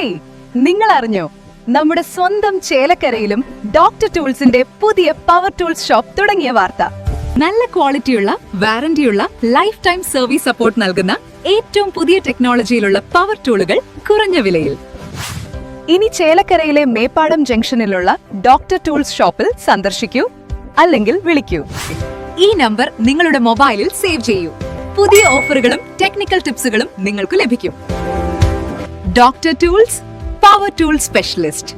Hey, നിങ്ങൾ അറിഞ്ഞോ നമ്മുടെ സ്വന്തം ചേലക്കരയിലും ഡോക്ടർ ടൂൾസിന്റെ പുതിയ പവർ ടൂൾസ് ഷോപ്പ് തുടങ്ങിയ വാർത്ത. നല്ല ക്വാളിറ്റിയുള്ള വാറന്റിയുള്ള ലൈഫ് ടൈം സർവീസ് സപ്പോർട്ട് നൽകുന്ന ഏറ്റവും പുതിയ ടെക്നോളജിയിലുള്ള പവർ ടൂളുകൾ കുറഞ്ഞ വിലയിൽ. ഇനി ചേലക്കരയിലെ മേപ്പാടം ജംഗ്ഷനിലുള്ള ഡോക്ടർ ടൂൾസ് ഷോപ്പിൽ സന്ദർശിക്കൂ, അല്ലെങ്കിൽ വിളിക്കൂ. ഈ നമ്പർ നിങ്ങളുടെ മൊബൈലിൽ സേവ് ചെയ്യൂ. പുതിയ ഓഫറുകളും ടെക്നിക്കൽ ടിപ്സുകളും നിങ്ങൾക്ക് ലഭിക്കും. Doctor tools, power tool specialist.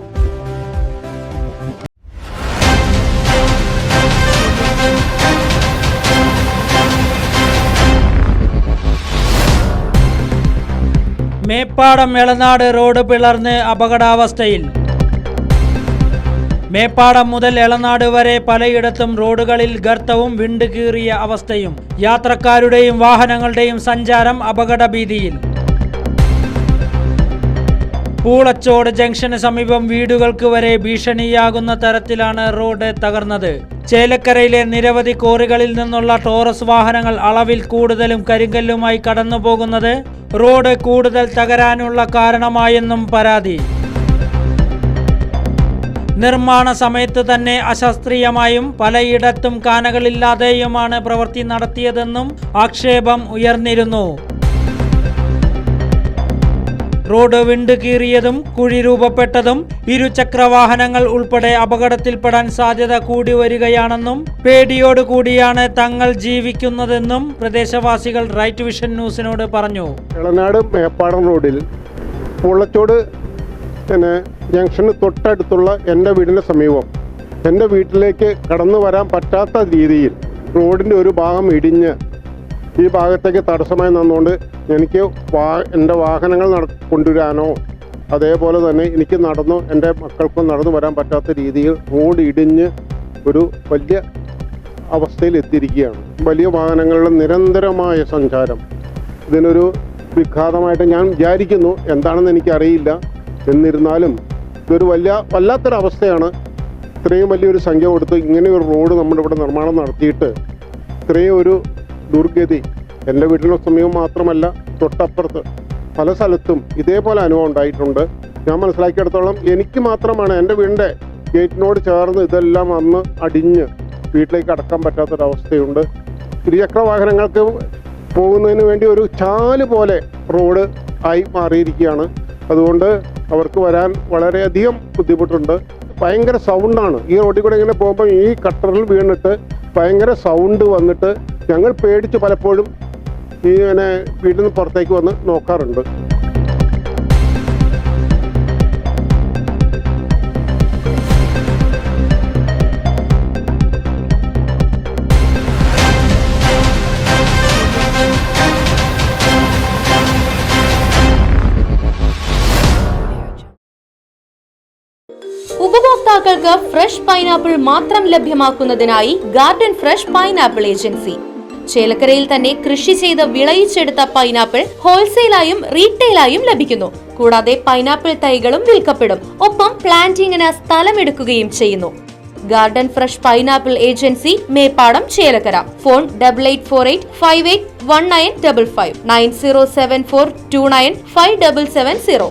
Meppadam Elanad road പിളർന്ന് അപകടാവസ്ഥയിൽ. മേപ്പാടം മുതൽ എളനാട് വരെ പലയിടത്തും റോഡുകളിൽ ഗർത്തവും വിണ്ട് കീറിയ അവസ്ഥയും. യാത്രക്കാരുടെയും വാഹനങ്ങളുടെയും സഞ്ചാരം അപകടഭീതിയിൽ. പൂളച്ചോട് ജംഗ്ഷന് സമീപം വീടുകൾക്ക് വരെ ഭീഷണിയാകുന്ന തരത്തിലാണ് റോഡ് തകർന്നത്. ചേലക്കരയിലെ നിരവധി കോറികളിൽ നിന്നുള്ള ടോറസ് വാഹനങ്ങൾ അളവിൽ കൂടുതലും കരിങ്കല്ലുമായി കടന്നു പോകുന്നത് റോഡ് കൂടുതൽ തകരാനുള്ള കാരണമായെന്നും പരാതി. നിർമ്മാണ സമയത്ത് തന്നെ അശാസ്ത്രീയമായും പലയിടത്തും കാനകളില്ലാതെയുമാണ് പ്രവൃത്തി നടത്തിയതെന്നും ആക്ഷേപം ഉയർന്നിരുന്നു. റോഡ് വിണ്ട് കീറിയതും കുഴി രൂപപ്പെട്ടതും ഇരുചക്രവാഹനങ്ങൾ ഉൾപ്പെടെ അപകടത്തിൽപ്പെടാൻ സാധ്യത കൂടി വരികയാണെന്നും പേടിയോടുകൂടിയാണ് തങ്ങൾ ജീവിക്കുന്നതെന്നും പ്രദേശവാസികൾ റൈറ്റ് വിഷൻ ന്യൂസിനോട് പറഞ്ഞു. എളനാട് മേപ്പാടം റോഡിൽ പൂളച്ചോട് ജംഗ്ഷന് തൊട്ടടുത്തുള്ള എൻ്റെ വീടിൻ്റെ സമീപം എൻ്റെ വീട്ടിലേക്ക് കടന്നു വരാൻ പറ്റാത്ത രീതിയിൽ റോഡിൻ്റെ ഒരു ഭാഗം ഇടിഞ്ഞ് ഈ ഭാഗത്തേക്ക് തടസ്സമായി നിന്നുകൊണ്ട് എനിക്ക് എൻ്റെ വാഹനങ്ങൾ കൊണ്ടുവരാനോ അതേപോലെ തന്നെ എനിക്ക് എൻ്റെ മക്കൾക്കും നടന്നു വരാൻ പറ്റാത്ത രീതിയിൽ റോഡ് ഇടിഞ്ഞ് ഒരു വലിയ അവസ്ഥയിൽ എത്തിയിരിക്കുകയാണ്. വലിയ വാഹനങ്ങളുടെ നിരന്തരമായ സഞ്ചാരം ഇതിനൊരു വിഘാതമായിട്ട് ഞാൻ വിചാരിക്കുന്നു. എന്താണെന്ന് എനിക്കറിയില്ല. എന്നിരുന്നാലും ഇതൊരു വല്ലാത്തൊരവസ്ഥയാണ്. ഇത്രയും വലിയൊരു സംഖ്യ കൊടുത്ത് ഇങ്ങനെ ഒരു റോഡ് നമ്മുടെ ഇവിടെ നിർമ്മാണം നടത്തിയിട്ട് ഇത്രയും ഒരു ദുർഗതി എൻ്റെ വീട്ടിലെ സമീപം മാത്രമല്ല, തൊട്ടപ്പുറത്ത് പല സ്ഥലത്തും ഇതേപോലെ അനുഭവം ഉണ്ടായിട്ടുണ്ട്. ഞാൻ മനസ്സിലാക്കിയെടുത്തോളം എനിക്ക് മാത്രമാണ് എൻ്റെ വീടിൻ്റെ ഗേറ്റിനോട് ചേർന്ന് ഇതെല്ലാം വന്ന് അടിഞ്ഞ് വീട്ടിലേക്ക് അടക്കാൻ പറ്റാത്തൊരവസ്ഥയുണ്ട്. ഇരുചക്ര വാഹനങ്ങൾക്ക് പോകുന്നതിന് വേണ്ടി ഒരു ചാല് പോലെ റോഡ് ആയി മാറിയിരിക്കുകയാണ്. അതുകൊണ്ട് അവർക്ക് വരാൻ വളരെയധികം ബുദ്ധിമുട്ടുണ്ട്. ഭയങ്കര സൗണ്ടാണ്. ഈ റോഡിൽ കൂടെ ഇങ്ങനെ പോകുമ്പോൾ ഈ കട്ടറിൽ വീണിട്ട് ഭയങ്കര സൗണ്ട് വന്നിട്ട് ഞങ്ങൾ പേടിച്ച് പലപ്പോഴും ഇങ്ങനെ വീട്ടിൽ നിന്ന് പുറത്തേക്ക് വന്ന് നോക്കാറുണ്ട്. ഉപഭോക്താക്കൾക്ക് ഫ്രഷ് പൈനാപ്പിൾ മാത്രം ലഭ്യമാക്കുന്നതിനായി ഗാർഡൻ ഫ്രഷ് പൈനാപ്പിൾ ഏജൻസി. ചേലക്കരയിൽ തന്നെ കൃഷി ചെയ്ത് വിളയിച്ചെടുത്ത പൈനാപ്പിൾ ഹോൾസെയിലായും റീറ്റെയിലായും ലഭിക്കുന്നു. കൂടാതെ പൈനാപ്പിൾ തൈകളും വിൽക്കപ്പെടും. ഒപ്പം പ്ലാന്റിങ്ങിന് സ്ഥലമെടുക്കുകയും ചെയ്യുന്നു. Garden fresh pineapple agency, Meppadam, Chelakkara. Phone 8848581955 9074295770.